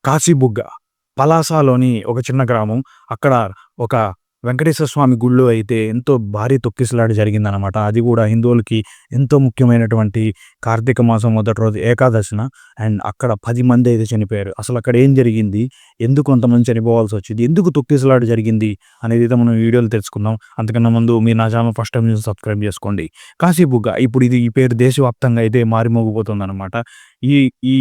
కాశీబుగ్గ. పలాసలోని ఒక చిన్న గ్రామం. అక్కడ ఒక వెంకటేశ్వర స్వామి గుడిలో అయితే ఎంతో భారీ తొక్కిసలాట జరిగిందనమాట. అది గూడా హిందువులకి ఎంతో ముఖ్యమైనటువంటి కార్తీక మాసం మొదటి రోజు ఏకాదశిన. అండ్ అక్కడ 10 మందయితే చనిపోయారు. అసలక్కడ ఏం జరిగింది? ఎందుకు అంతమంది చనిపోవాల్సొచ్చింది? ఎందుకు తొక్కిసలాట జరిగింది? అనేదైతే మనం వీడియోలో తెలుసుకుందాం. అంతకన్నా ముందు మీరు నా ఛానల్ ఫస్ట్ టైమ్ చూస్తే సబ్స్క్రైబ్ చేసుకోండి. కాశీబుగ్గ ఇప్పుడు ఈ పేరు దేశవ్యాప్తంగా అయితే మారుమోగిపోతుందనమాట. ఈ ఈ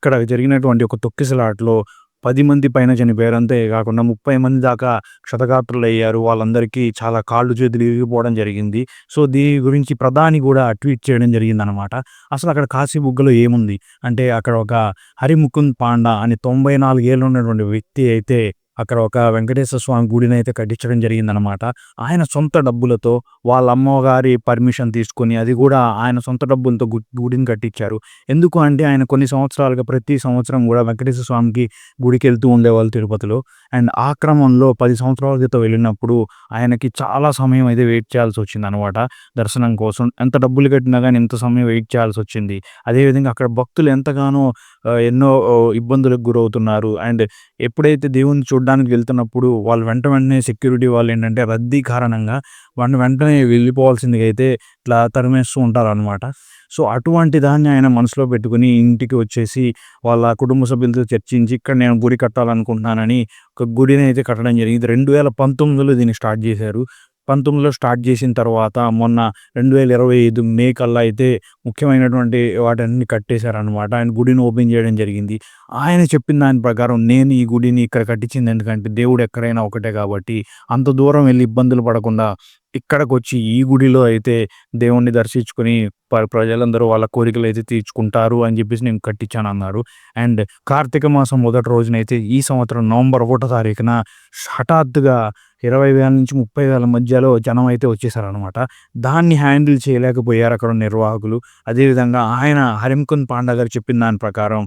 ఇక్కడ జరిగినటువంటి ఒక తొక్కిసలాటలో 10 మంది పైన చనిపోయారు. అంతే కాకుండా 30 మంది దాకా క్షతగాత్రులయ్యారు. వాళ్ళందరికీ చాలా కాళ్ళు, చేతులు ఇరిగిపోవడం జరిగింది. సో, దీని గురించి ప్రధాని గూడా ట్వీట్ చేయడం జరిగిందనమాట. అసలక్కడ కాశీబుగ్గలో ఏముంది? అంటే అక్కడ ఒక హరిముకుంద్ పాండా అని 94 ఏళ్ళు ఉన్నటువంటి వ్యక్తి అయితే అక్కడ ఒక వెంకటేశ్వర స్వామి గుడినైతే కట్టించడం జరిగిందనమాట. ఆయన సొంత డబ్బులతో వాళ్ళ అమ్మగారి పర్మిషన్ తీసుకొని అది గూడా ఆయన సొంత డబ్బులతో గుడిని కట్టించారు. ఎందుకు అంటే ఆయన కొన్ని సంవత్సరాలుగా ప్రతి సంవత్సరం గూడా వెంకటేశ్వర స్వామికి గుడికెళ్తూ ఉండేవాళ్ళు తిరుపతిలో. అండ్ ఆ క్రమంలో 10 సంవత్సరాల క్రితం వెళ్ళినప్పుడు ఆయనకి చాలా సమయం అయితే వెయిట్ చేయాల్సొచ్చిందనమాట దర్శనం కోసం. ఎంత డబ్బులు కట్టినా గానీ ఎంత సమయం వెయిట్ చేయాల్సొచ్చింది. అదేవిధంగా అక్కడ భక్తులు ఎంతగానో ఎన్నో ఇబ్బందులకు గురవుతున్నారు. అండ్ ఎప్పుడైతే దేవుడిని చూడ్డానికి వెళ్తున్నప్పుడు వాళ్ళు వెంటనే సెక్యూరిటీ వాళ్ళేంటంటే రద్దీ కారణంగా వాడిని వెంటనే వెళ్ళిపోవాల్సిందిగా అయితే ఇట్లా తరిమేస్తూ ఉంటారనమాట. సో, అటువంటి దాన్ని ఆయన మనసులో పెట్టుకొని ఇంటికి వచ్చేసి వాళ్ళ కుటుంబ సభ్యులతో చర్చించి ఇక్కడ నేను గుడి కట్టాలనుకుంటున్నానని ఒక గుడిని అయితే కట్టడం జరిగింది. 2019లో దీన్ని స్టార్ట్ చేశారు. 19లో స్టార్ట్ చేసిన తర్వాత మొన్న 2025 మే కల్లా అయితే ముఖ్యమైనటువంటి వాటన్నీ కట్టేశారనమాట. ఆయన గుడిని ఓపెన్ చేయడం జరిగింది. ఆయన చెప్పిన దాని ప్రకారం నేను ఈ గుడిని ఇక్కడ కట్టించింది ఎందుకంటే దేవుడు ఎక్కడైనా ఒకటే కాబట్టి అంత దూరం వెళ్లి ఇబ్బందులు పడకుండా ఇక్కడికొచ్చి ఈ గుడిలో అయితే దేవుణ్ణి దర్శించుకొని ప్రజలందరూ వాళ్ళ కోరికలైతే తీర్చుకుంటారు అని చెప్పేసి నేను కట్టించానన్నారు. అండ్ కార్తీక మాసం మొదటి రోజునైతే ఈ సంవత్సరం నవంబర్ 1 తారీఖున హఠాత్తుగా 20,000 నుంచి 30,000 మధ్యలో జనం అయితే వచ్చేసారనమాట. దాన్ని హ్యాండిల్ చేయలేకపోయారు అక్కడ నిర్వాహకులు. అదేవిధంగా ఆయన హరిముకుంద్ పాండా గారు చెప్పిన దాని ప్రకారం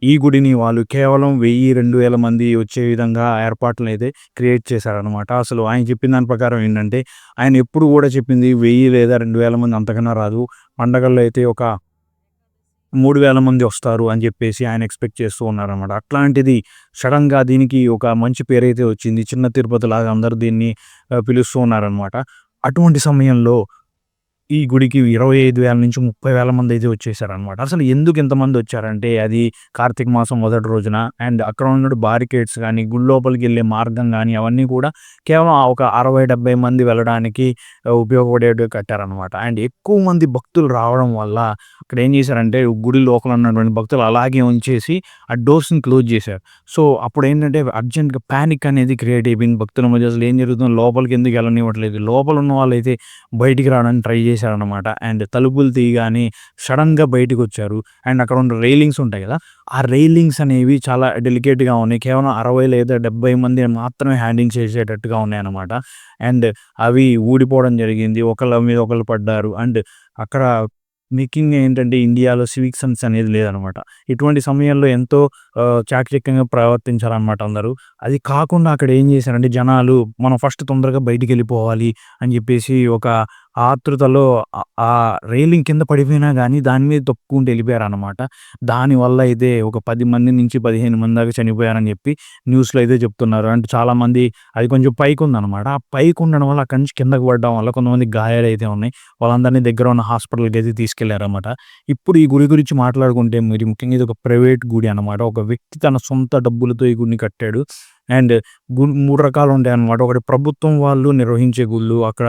ఈ గుడిని వాళ్ళు కేవలం 1000, 2000 మంది వచ్చే విధంగా ఏర్పాట్లనైతే క్రియేట్ చేశారనమాట. అసలు ఆయన చెప్పిన దాని ప్రకారం ఏంటంటే, ఆయన ఎప్పుడు గూడా చెప్పింది 1000 లేదా 2000 మంది అంతకన్నా రాదు. పండగల్లో అయితే ఒక 3000 మంది వస్తారు అని చెప్పేసి ఆయన ఎక్స్‌పెక్ట్ చేస్తూ ఉన్నారనమాట. అట్లాంటిది సడెన్‌గా దీనికి ఒక మంచి పేరైతే వచ్చింది. చిన్న తిరుపతిలాగా అందరూ దీన్ని పిలుస్తూ ఉన్నారనమాట. అటువంటి సమయంలో ఈ గుడికి 25,000 నుంచి 30,000 మందయితే వచ్చేసారనమాట. అసలు ఎందుకు ఇంతమందొచ్చారంటే, అది కార్తీక మాసం మొదటి రోజున అండ్ అక్కడ ఉన్న బారికేడ్స్ గానీ, గుడి లోపలికెళ్ళే మార్గం గానీ, అవన్నీ కూడా కేవలం ఒక 60, 70 మంది వెళ్ళడానికి ఉపయోగపడేటివి కట్టారనమాట. అండ్ ఎక్కువ మంది భక్తులు రావడం వల్ల అక్కడేం చేశారంటే, గుడి లోపల ఉన్నటువంటి భక్తులు అలాగే ఉంచేసి ఆ డోర్స్‌ని క్లోజ్ చేశారు. సో, అప్పుడేంటంటే అర్జెంట్‌గా పానిక్ అనేది క్రియేట్ అయిపోయింది భక్తుల మధ్య. అసలు ఏం జరుగుతుందో లోపలికి ఎందుకు ఎళ్ళనివ్వట్లేదు. లోపల ఉన్న వాళ్ళైతే బయటికి రావడానికి ట్రై చేశారనమాట. అండ్ తలుపులు తీయగానే సడెన్‌గా బయటికొచ్చారు. అండ్ అక్కడ ఉన్న రైలింగ్స్ ఉంటాయి కదా! ఆ రైలింగ్స్ అనేవి చాలా డెలికేట్‌గా ఉన్నాయి. కేవలం 60 లేదా 70 మంది మాత్రమే హ్యాండిల్ చేసేటట్టుగా ఉన్నాయన్నమాట. అండ్ అవి ఊడిపోవడం జరిగింది. ఒకళ్ళ మీద ఒకళ్ళు పడ్డారు. అండ్ అక్కడ ముఖ్యంగా ఏంటంటే ఇండియాలో సివిక్ సెన్స్ అనేది లేదనమాట. ఇటువంటి సమయంలో ఎంతో చాకచక్యంగా ప్రవర్తించారనమాట అందరూ. అది కాకుండా అక్కడ ఏం చేశారంటే జనాలు మనం ఫస్ట్ తొందరగా బయటికెళ్ళిపోవాలి అని చెప్పేసి ఒక ఆతృతలో ఆ రైలింగ్ కింద పడిపోయినా గానీ దాని మీద తొక్కుకుంటూ ఎళ్ళిపోయారనమాట. దానివల్ల అయితే ఒక 10 మంది నుంచి 15 మంది దాకా చనిపోయారని చెప్పి న్యూస్‌లో అయితే చెప్తున్నారు. అంటే చాలామంది అది కొంచెం పైకుందనమాట. ఆ పైకుండడం వల్ల అక్కడి నుంచి కిందకి పడడం వల్ల కొంతమందికి గాయాలైతే ఉన్నాయి. వాళ్ళందరినీ దగ్గర ఉన్న హాస్పిటల్‌కైతే తీసుకెళ్లారన్నమాట. ఇప్పుడు ఈ గుడి గురించి మాట్లాడుకుంటే మరి ముఖ్యంగా ఇది ఒక ప్రైవేట్ గుడి అనమాట. ఒక వ్యక్తి తన సొంత డబ్బులతో ఈ గుడిని కట్టాడు. అండ్ 3 రకాలుంటాయన్నమాట. ఒకటి ప్రభుత్వం వాళ్ళు నిర్వహించే గుళ్ళు. అక్కడ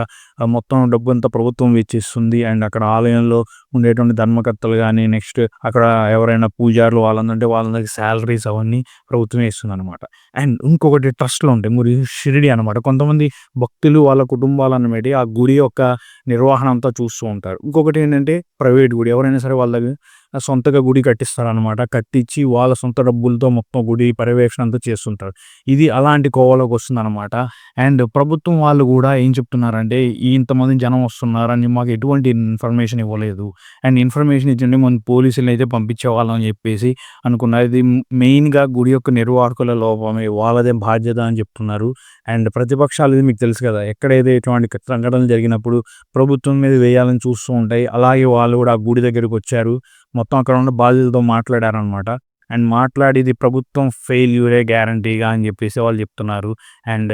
మొత్తం డబ్బంతా ప్రభుత్వం వెచ్చిస్తుంది. అండ్ అక్కడ ఆలయంలో ఉండేటువంటి ధర్మకర్తలు గాని, నెక్స్ట్ అక్కడ ఎవరైనా పూజారులు వాళ్ళందరికి సాలరీస్ అవన్నీ ప్రభుత్వమే ఇస్తుందనమాట. అండ్ ఇంకొకటి ట్రస్ట్‌లుంటాయి. మరి షిరిడి అనమాట. కొంతమంది భక్తులు వాళ్ళ కుటుంబాలనబెట్టి ఆ గుడి యొక్క నిర్వహణ అంతా చూస్తూ ఉంటారు. ఇంకొకటేంటంటే ప్రైవేట్ గుడి. ఎవరైనా సరే వాళ్ళ దగ్గర సొంతగా గుడి కట్టిస్తారనమాట. కట్టించి వాళ్ళ సొంత డబ్బులతో మొత్తం గుడి పర్యవేక్షణ అంతా చేస్తుంటారు. ఇది అలాంటి కోవలోకొస్తుందనమాట. అండ్ ప్రభుత్వం వాళ్ళు గూడా ఏం చెప్తున్నారంటే, ఇంతమంది జనం వస్తున్నారని మాకు ఎటువంటి ఇన్ఫర్మేషన్ ఇవ్వలేదు. అండ్ ఇన్ఫర్మేషన్ ఇచ్చింటే మనం పోలీసులనైతే పంపించేవాళ్ళం అని జెప్పేసి అనుకున్నారు. ఇది మెయిన్‌గా గుడి యొక్క నిర్వాహకుల లోపమే. వాళ్ళదే బాధ్యత అని చెప్తున్నారు. అండ్ ప్రతిపక్షాలు ఇది మీకు తెలుసు కదా! ఎక్కడైతే ఇటువంటి సంఘటనలు జరిగినప్పుడు ప్రభుత్వం మీద వేయాలని చూస్తూ ఉంటాయి. అలాగే వాళ్ళు గూడా ఆ గుడి దగ్గరికొచ్చారు. మొత్తం అక్కడ ఉన్న బాధితులతో మాట్లాడారనమాట. అండ్ మాట్లాడేది ప్రభుత్వం ఫెయిల్యూరే గ్యారంటీగా అని చెప్పేసి వాళ్ళు చెప్తున్నారు. అండ్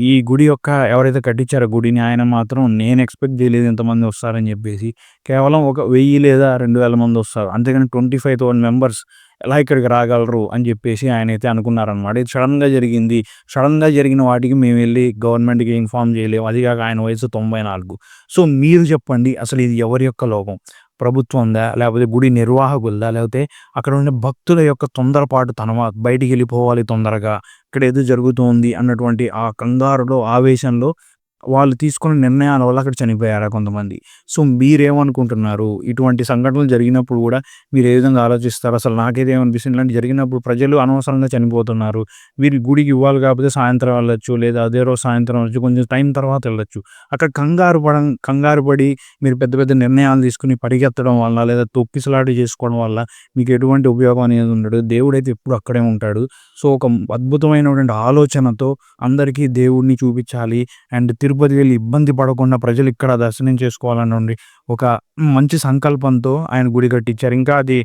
ఈ గుడి యొక్క ఎవరైతే కట్టించారో గుడిని ఆయన మాత్రం నేను ఎక్స్పెక్ట్ చేయలేదు ఇంతమంది వస్తారని చెప్పేసి. కేవలం ఒక 1000 లేదా 2000 మంది వస్తారు. అంతేగాని 25,000 మెంబర్స్ ఎలా ఇక్కడికి రాగలరు అని చెప్పేసి ఆయనైతే అనుకున్నారనమాట. ఇది సడన్‌గా జరిగింది. సడన్‌గా జరిగిన వాటికి మేము వెళ్లి గవర్నమెంట్‌కి ఇన్ఫార్మ్ చేయలేము. అది కాక ఆయన వయసు 94. సో మీరు చెప్పండి అసలు ఇది ఎవరి యొక్క లోపం? ప్రభుత్వందా? లేకపోతే గుడి నిర్వాహకులదా? లేకపోతే అక్కడ ఉండే భక్తుల యొక్క తొందరపాటుతనమా? బయటికెళ్ళిపోవాలి తొందరగా. ఇక్కడ ఏదో జరుగుతోంది అన్నటువంటి ఆ కంగారులో, ఆవేశంలో వాళ్ళు తీసుకున్న నిర్ణయాల వల్ల అక్కడ చనిపోయారా కొంతమంది? సో మీరేమనుకుంటున్నారు? ఇటువంటి సంఘటనలు జరిగినప్పుడు గూడా మీరు ఏ విధంగా ఆలోచిస్తారు? అసలు నాకైతే ఏమనిపిస్తుంది ఇలాంటివి జరిగినప్పుడు ప్రజలు అనవసరంగా చనిపోతున్నారు. వీరు గుడికి ఇవ్వాలి కాకపోతే సాయంత్రం వెళ్ళొచ్చు. లేదా అదే రోజు సాయంత్రం వెళ్ళొచ్చు. కొంచెం టైం తర్వాత వెళ్ళొచ్చు. అక్కడ కంగారు పడి మీరు పెద్ద పెద్ద నిర్ణయాలు తీసుకొని పరిగెత్తడం వల్ల లేదా తొక్కిసలాట చేసుకోవడం వల్ల మీకు ఎటువంటి ఉపయోగం అనేది ఉండదు. దేవుడైతే ఎప్పుడు అక్కడే ఉంటాడు. సో ఒక అద్భుతమైనటువంటి ఆలోచనతో అందరికీ దేవుడిని చూపించాలి. అండ్ తిరుపతి వెళ్లి ఇబ్బంది పడకుండా ప్రజలు ఇక్కడ దర్శనం చేసుకోవాలనండి ఒక మంచి సంకల్పంతో ఆయన గుడి కట్టించారు. ఇంకా అది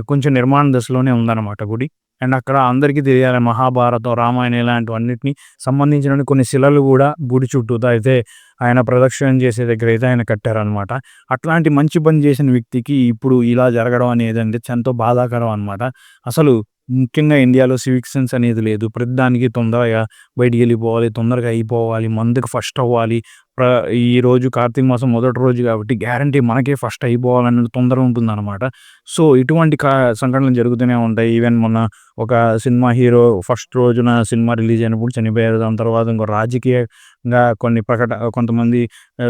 కొంచెం నిర్మాణ దశలోనే ఉందన్నమాట గుడి. అండ్ అక్కడ అందరికీ తెలియాలి మహాభారతం, రామాయణం ఇలాంటివన్నిటిని సంబంధించిన కొన్ని శిలలు గూడా గుడి చుట్టూతా అయితే ఆయన ప్రదక్షిణం చేసే దగ్గర అయితే ఆయన కట్టారనమాట. అట్లాంటి మంచి పని చేసిన వ్యక్తికి ఇప్పుడు ఇలా జరగడం అనేదంటే ఎంతో బాధాకరం అనమాట. అసలు ముఖ్యంగా ఇండియాలో సివిక్ సెన్స్ అనేది లేదు. ప్రతిదానికి తొందరగా బయటికెళ్ళిపోవాలి, తొందరగా అయిపోవాలి, మందుకు ఫస్ట్ అవ్వాలి. ప్ర ఈరోజు కార్తీక మాసం మొదటి రోజు కాబట్టి గ్యారంటీ మనకే ఫస్ట్ అయిపోవాలన్న తొందర ఉంటుందనమాట. సో ఇటువంటి సంఘటనలు జరుగుతూనే ఉంటాయి. ఈవెన్ మొన్న ఒక సినిమా హీరో ఫస్ట్ రోజున సినిమా రిలీజ్ అయినప్పుడు చనిపోయారు. దాని తర్వాత ఇంకో రాజకీయంగా కొంతమంది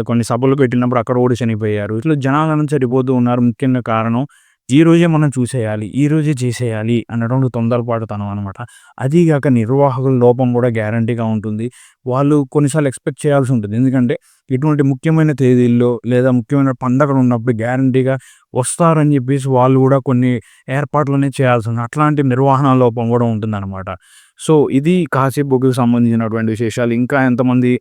కొన్ని సభలు పెట్టినప్పుడు అక్కడ కూడా చనిపోయారు. ఇట్లా జనాలను చనిపోతూ ఉన్నారు. ముఖ్యంగా కారణం ఈ రోజే మనం చూసేయాలి, ఈ రోజే చేసేయాలి అన్నటువంటి తొందరపాటుతనం అనమాట. అదీ గాక నిర్వాహకుల లోపం కూడా గ్యారంటీగా ఉంటుంది. వాళ్ళు కొన్నిసార్లు ఎక్స్‌పెక్ట్ చేయాల్సి ఉంటుంది. ఎందుకంటే ఇటువంటి ముఖ్యమైన తేదీల్లో లేదా ముఖ్యమైన పండగలు ఉన్నప్పుడు గ్యారంటీగా వస్తారని చెప్పేసి వాళ్ళు కూడా కొన్ని ఏర్పాట్లనేవి చేయాల్సి ఉంది. అట్లాంటి నిర్వహణ లోపం కూడా ఉంటుందనమాట. సో ఇది కాశీబుగ్‌కి సంబంధించినటువంటి విశేషాలు. ఇంకా ఎంతమంది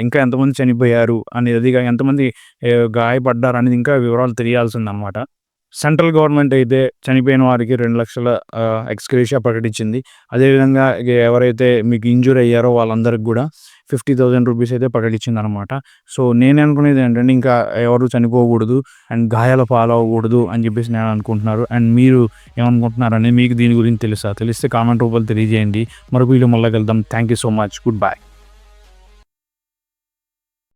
ఇంకా ఎంతమంది చనిపోయారు అనేది ఎంతమంది గాయపడ్డారనేది ఇంకా వివరాలు తెలియాల్సిందనమాట. సెంట్రల్ గవర్నమెంట్ అయితే చనిపోయిన వారికి 2,00,000 ఎక్స్‌గ్రేషియా ప్రకటించింది. అదేవిధంగా ఎవరైతే మీకు ఇంజ్యూర్ అయ్యారో వాళ్ళందరికి గూడా 50,000 రూపీస్ అయితే ప్రకటించిందనమాట. సో నేననుకునేది ఏంటంటే ఇంకా ఎవరు చనిపోకూడదు అండ్ గాయాల పాలవ్వకూడదు అని చెప్పేసి నేను అనుకుంటున్నారు. అండ్ మీరు ఏమనుకుంటున్నారని మీకు దీని గురించి తెలుసా? తెలిస్తే కామెంట్ రూపంలో తెలియజేయండి. మరొక వీడియో మళ్ళా కలుద్దాం. Thank you so much. Good bye.